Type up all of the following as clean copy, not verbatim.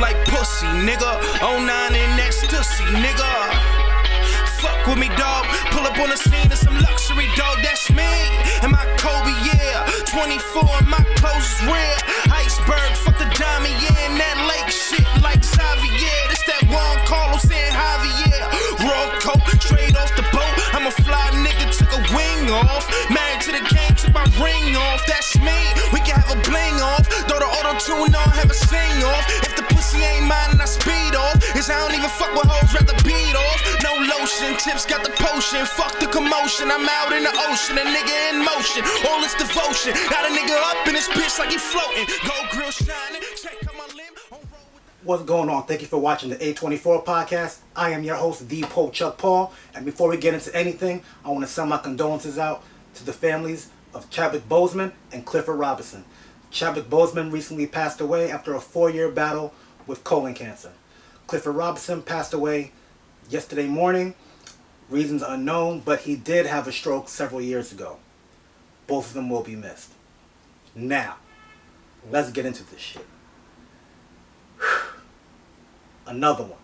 like pussy, nigga. 09 in ecstasy, nigga. Fuck with me, dog. Pull up on the scene of some luxury, dog. That's me. And my Kobe, yeah. 24 and my clothes is rare. Iceberg, fuck the diamond, yeah. And that lake shit like Xavier. This that Juan Carlos and Javier. Raw coat, straight off the boat. I'm a fly nigga, took a wing off. Married to the game, took my ring off. That's me. We can have a bling off. Throw the auto-tune on, have a sing off. If the pussy ain't mine, then I speed off. Cause I don't even fuck with hoes, rather beat off. No lotion, tips got the potion. Fuck the commotion, I'm out in the ocean. A nigga in motion, all this devotion. Got a nigga up in this bitch like he floating. Gold grill shining, check out my limb. What's going on? Thank you for watching the A24 podcast. I am your host, the Pope Chuck Paul. And before we get into anything, I want to send my condolences out to the families of Chadwick Boseman and Clifford Robinson. Chadwick Boseman recently passed away after a 4-year battle with colon cancer. Clifford Robinson passed away yesterday morning. Reasons unknown, but he did have a stroke several years ago. Both of them will be missed. Now, let's get into this shit. Another one.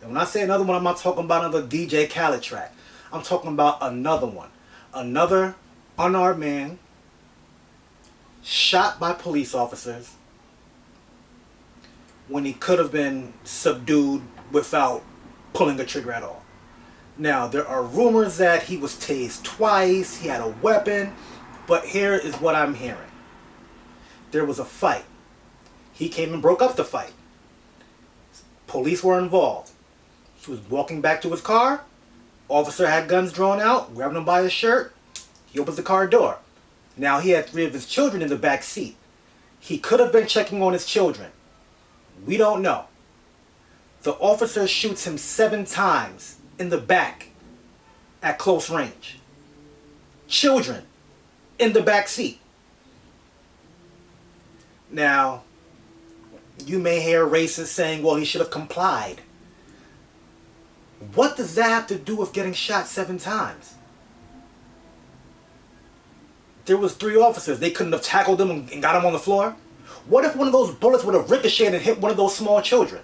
And when I say another one, I'm not talking about another DJ Khaled track. I'm talking about another one. Another unarmed man shot by police officers when he could have been subdued without pulling the trigger at all. Now, there are rumors that he was tased twice, he had a weapon, but here is what I'm hearing. There was a fight. He came and broke up the fight. Police were involved. He was walking back to his car. Officer had guns drawn out, grabbed him by his shirt. He opens the car door. Now he had 3 of his children in the back seat. He could have been checking on his children. We don't know. The officer shoots him 7 times in the back at close range. Children in the back seat. Now, you may hear racists saying, well, he should have complied. What does that have to do with getting shot 7 times? There was 3 officers. They couldn't have tackled him and got him on the floor? What if one of those bullets would have ricocheted and hit one of those small children?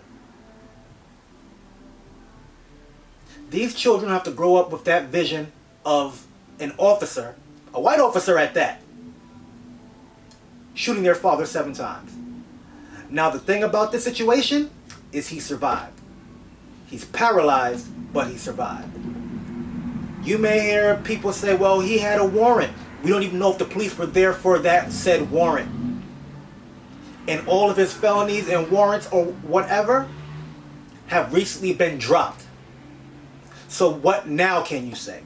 These children have to grow up with that vision of an officer, a white officer at that, shooting their father 7 times. Now the thing about this situation is he survived. He's paralyzed, but he survived. You may hear people say, well, he had a warrant. We don't even know if the police were there for that said warrant. And all of his felonies and warrants or whatever have recently been dropped. So what now can you say?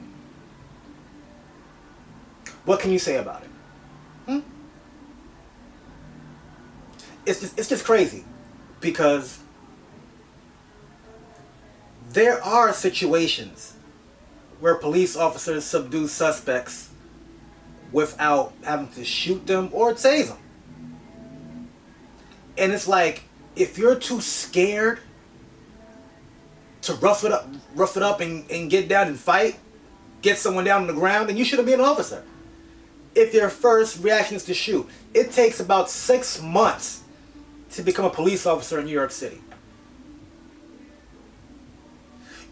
What can you say about it? It's just crazy, because there are situations where police officers subdue suspects without having to shoot them or tase them. And it's like, if you're too scared to rough it up and get down and fight, get someone down on the ground, then you shouldn't be an officer. If your first reaction is to shoot, it takes about 6 months to become a police officer in New York City.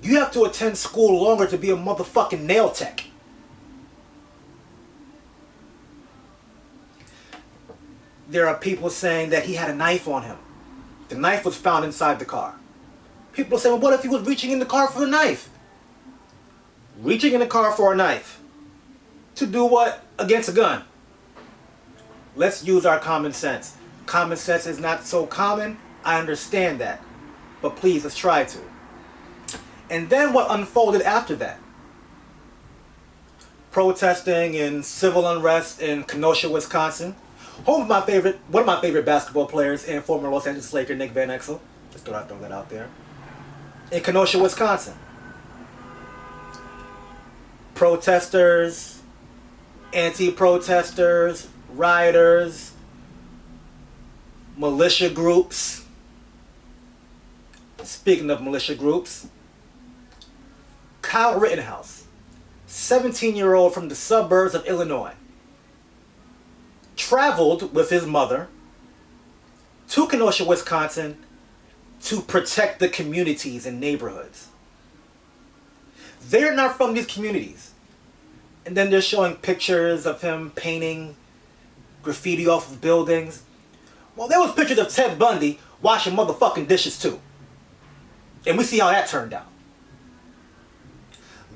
You have to attend school longer to be a motherfucking nail tech. There are people saying that he had a knife on him. The knife was found inside the car. People are saying, well, what if he was reaching in the car for a knife? Reaching in the car for a knife. To do what? Against a gun. Let's use our common sense. Common sense is not so common. I understand that. But please, let's try to. And then what unfolded after that? Protesting and civil unrest in Kenosha, Wisconsin. One of my favorite basketball players and former Los Angeles Laker Nick Van Exel. Just throw that out there. In Kenosha, Wisconsin. Protesters, anti-protesters, rioters, militia groups. Speaking of militia groups, Kyle Rittenhouse, 17-year-old from the suburbs of Illinois, traveled with his mother to Kenosha, Wisconsin to protect the communities and neighborhoods. They're not from these communities. And then they're showing pictures of him painting graffiti off of buildings. Well, there was pictures of Ted Bundy washing motherfucking dishes too. And we see how that turned out.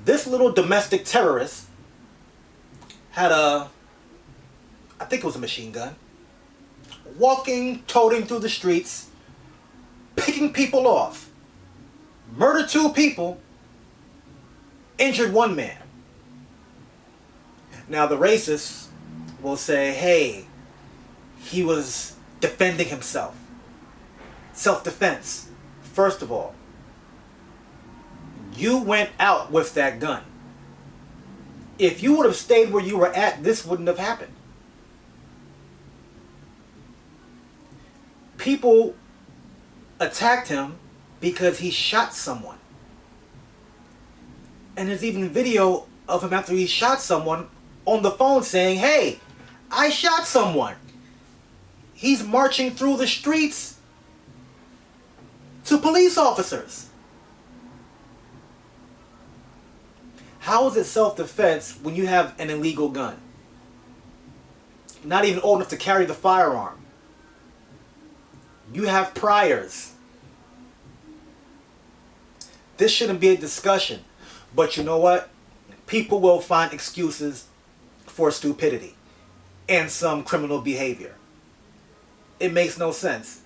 This little domestic terrorist had I think it was a machine gun, walking, toting through the streets, picking people off. Murdered 2 people, injured 1 man. Now the racists will say, hey, he was defending himself. Self-defense. First of all, you went out with that gun. If you would have stayed where you were at, this wouldn't have happened. People attacked him because he shot someone. And there's even video of him after he shot someone on the phone saying, hey, I shot someone. He's marching through the streets to police officers. How is it self-defense when you have an illegal gun? Not even old enough to carry the firearm. You have priors. This shouldn't be a discussion. But you know what? People will find excuses for stupidity and some criminal behavior. It makes no sense.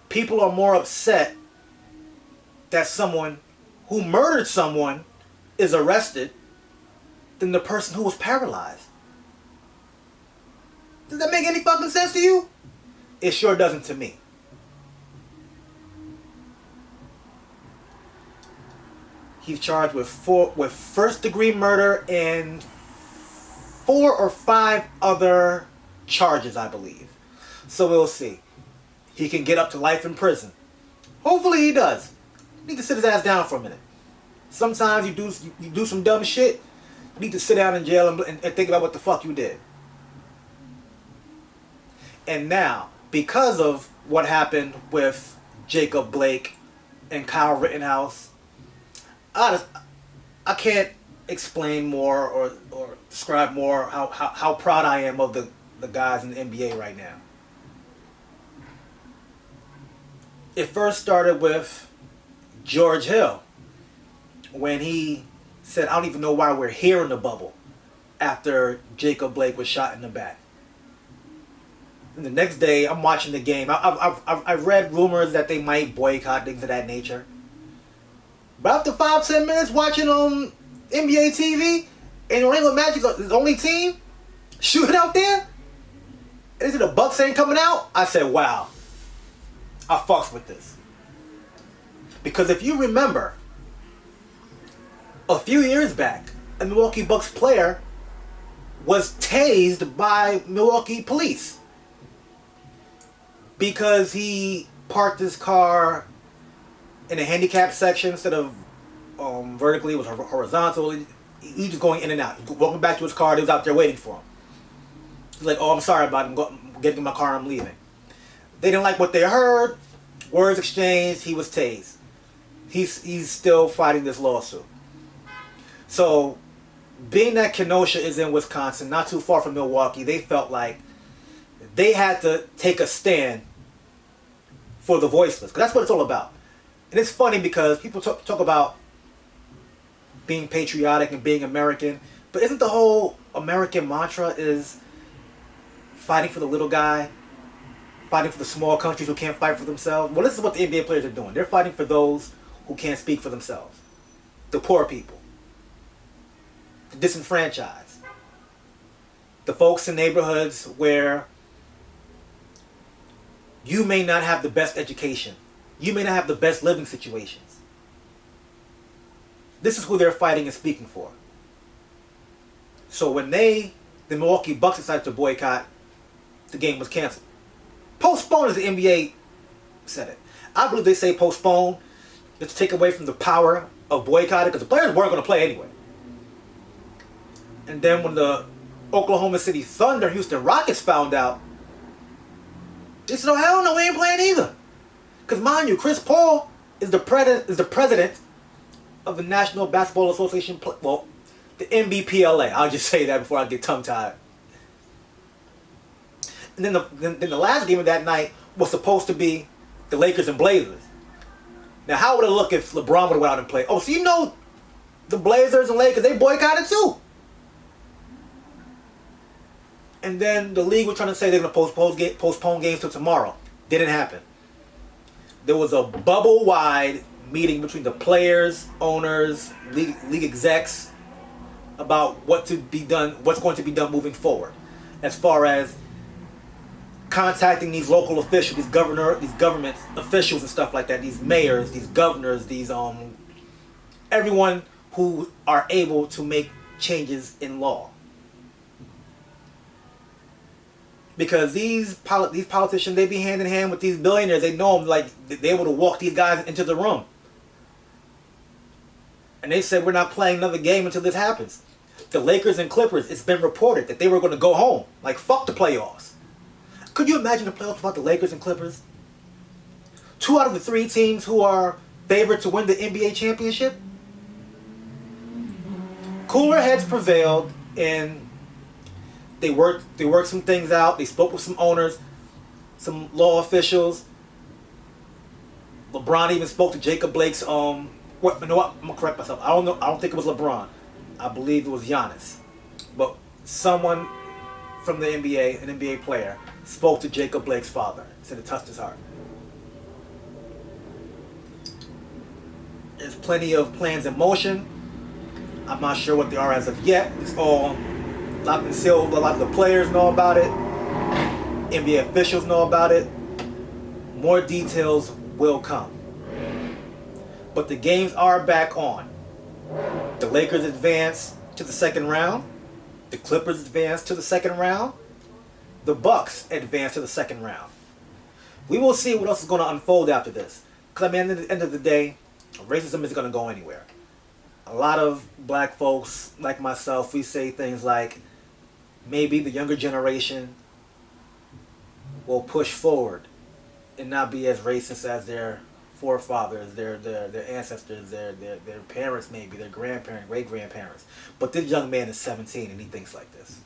People are more upset that someone who murdered someone is arrested than the person who was paralyzed. Does that make any fucking sense to you? It sure doesn't to me. He's charged with first-degree murder and 4 or 5 other charges, I believe. So we'll see. He can get up to life in prison. Hopefully he does. You need to sit his ass down for a minute. Sometimes you do some dumb shit. You need to sit down in jail and think about what the fuck you did. And now, because of what happened with Jacob Blake and Kyle Rittenhouse, I can't explain more or describe more how proud I am of the guys in the NBA right now. It first started with George Hill when he said, I don't even know why we're here in the bubble after Jacob Blake was shot in the back. And the next day, I'm watching the game. I've read rumors that they might boycott, things of that nature. But after 5-10 minutes watching on NBA TV, and Orlando Magic's the only team shooting out there, and is it the Bucks ain't coming out? I said, wow, I fucks with this. Because if you remember, a few years back, a Milwaukee Bucks player was tased by Milwaukee police because he parked his car in a handicapped section instead of vertically. It was horizontal. He was just going in and out. He was walking back to his car. They was out there waiting for him. He's like, oh, I'm sorry about it. I'm getting in my car. I'm leaving. They didn't like what they heard. Words exchanged. He was tased. He's still fighting this lawsuit. So, being that Kenosha is in Wisconsin, not too far from Milwaukee, they felt like they had to take a stand for the voiceless. Because that's what it's all about. And it's funny because people talk about being patriotic and being American, but isn't the whole American mantra is fighting for the little guy, fighting for the small countries who can't fight for themselves? Well, this is what the NBA players are doing. They're fighting for those who can't speak for themselves. The poor people. The disenfranchised. The folks in neighborhoods where you may not have the best education. You may not have the best living situations. This is who they're fighting and speaking for. So when the Milwaukee Bucks decided to boycott, the game was canceled. Postpone, as the NBA said it. I believe they say postpone just to take away from the power of boycotting, because the players weren't going to play anyway. And then when the Oklahoma City Thunder, Houston Rockets found out, they said, oh, hell no, we ain't playing either. Because mind you, Chris Paul is the president of the National Basketball Association. Well, the NBPLA. I'll just say that before I get tongue tied. And then the last game of that night was supposed to be the Lakers and Blazers. Now, how would it look if LeBron would have went out and played? Oh, so you know, the Blazers and Lakers, they boycotted too. And then the league was trying to say they're going to postpone games till tomorrow. Didn't happen. There was a bubble-wide meeting between the players, owners, league execs about what's going to be done moving forward, as far as contacting these local officials, these government officials and stuff like that, these mayors, these governors, these everyone who are able to make changes in law. Because these politicians, they be hand in hand with these billionaires. They know them, like, they're able to walk these guys into the room. And they said, we're not playing another game until this happens. The Lakers and Clippers, it's been reported that they were going to go home. Like, fuck the playoffs. Could you imagine the playoffs without the Lakers and Clippers? 2 out of the 3 teams who are favored to win the NBA championship? Cooler heads prevailed, and they worked some things out. They spoke with some owners, some law officials. LeBron even spoke to Jacob Blake's you know what? I'm gonna correct myself. I don't think it was LeBron. I believe it was Giannis. But someone from the NBA, an NBA player, spoke to Jacob Blake's father. Said it touched his heart. There's plenty of plans in motion. I'm not sure what they are as of yet. It's all locked and sealed. A lot of the players know about it. NBA officials know about it. More details will come. But the games are back on. The Lakers advance to the second round. The Clippers advance to the second round. The Bucks advance to the second round. We will see what else is going to unfold after this. Because, I mean, at the end of the day, racism isn't going to go anywhere. A lot of black folks, like myself, we say things like, maybe the younger generation will push forward and not be as racist as their forefathers, their ancestors, their parents, maybe their grandparents, great grandparents. But this young man is 17 and he thinks like this.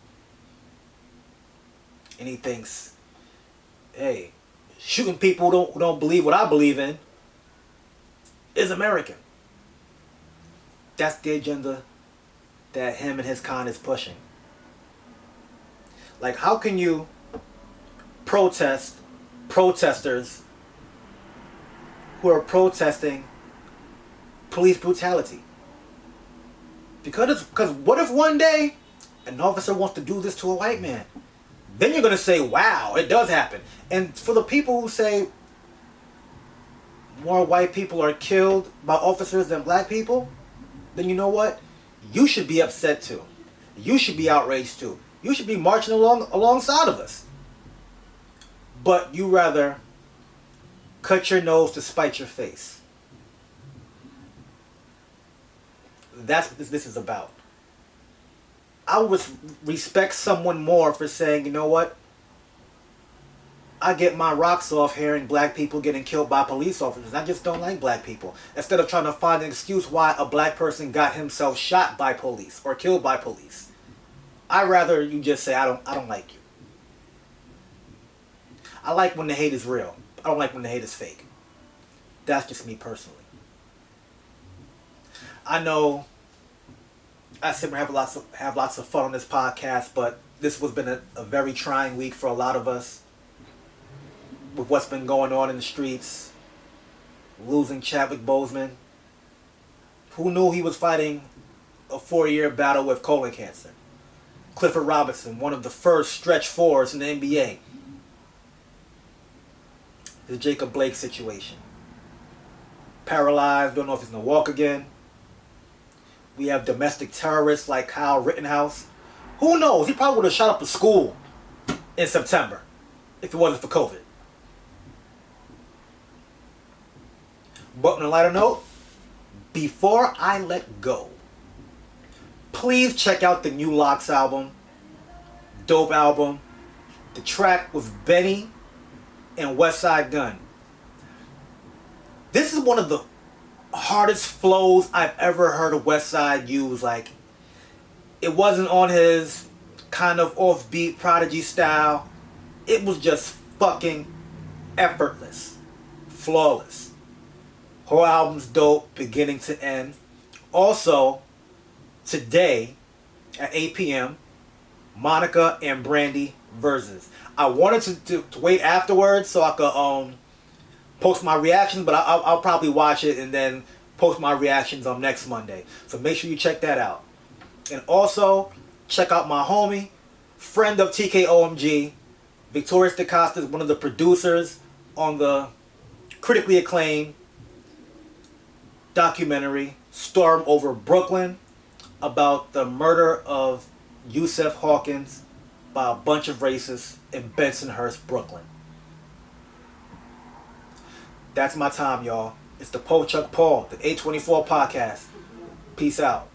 And he thinks, hey, shooting people who don't believe what I believe in is American. That's the agenda that him and his kind is pushing. Like, how can you protesters who are protesting police brutality? Because what if one day an officer wants to do this to a white man? Then you're going to say, wow, it does happen. And for the people who say more white people are killed by officers than black people, then you know what? You should be upset too. You should be outraged too. You should be marching alongside of us. But you rather cut your nose to spite your face. That's what this is about. I would respect someone more for saying, you know what? I get my rocks off hearing black people getting killed by police officers. I just don't like black people. Instead of trying to find an excuse why a black person got himself shot by police or killed by police. I'd rather you just say, I don't like you. I like when the hate is real. I don't like when the hate is fake. That's just me personally. I know I said we have lots of fun on this podcast, but this has been a very trying week for a lot of us. With what's been going on in the streets, losing Chadwick Boseman. Who knew he was fighting a 4-year battle with colon cancer? Clifford Robinson, one of the first stretch fours in the NBA. The Jacob Blake situation. Paralyzed, don't know if he's going to walk again. We have domestic terrorists like Kyle Rittenhouse. Who knows? He probably would have shot up a school in September if it wasn't for COVID. But on a lighter note, before I let go, please check out the new Locks album. Dope album. The track with Benny and Westside Gunn. This is one of the hardest flows I've ever heard a West Side use. Like, it wasn't on his kind of offbeat Prodigy style. It was just fucking effortless. Flawless. Whole album's dope, beginning to end. Also, today at 8 p.m., Monica and Brandy versus. I wanted to wait afterwards so I could post my reactions, but I'll probably watch it and then post my reactions on next Monday. So make sure you check that out. And also, check out my homie, friend of TKOMG, Victorious DaCosta, is one of the producers on the critically acclaimed documentary Storm Over Brooklyn about the murder of Yusef Hawkins by a bunch of racists in Bensonhurst, Brooklyn. That's my time, y'all. It's the Chuck Paul, the 824 podcast. Peace out.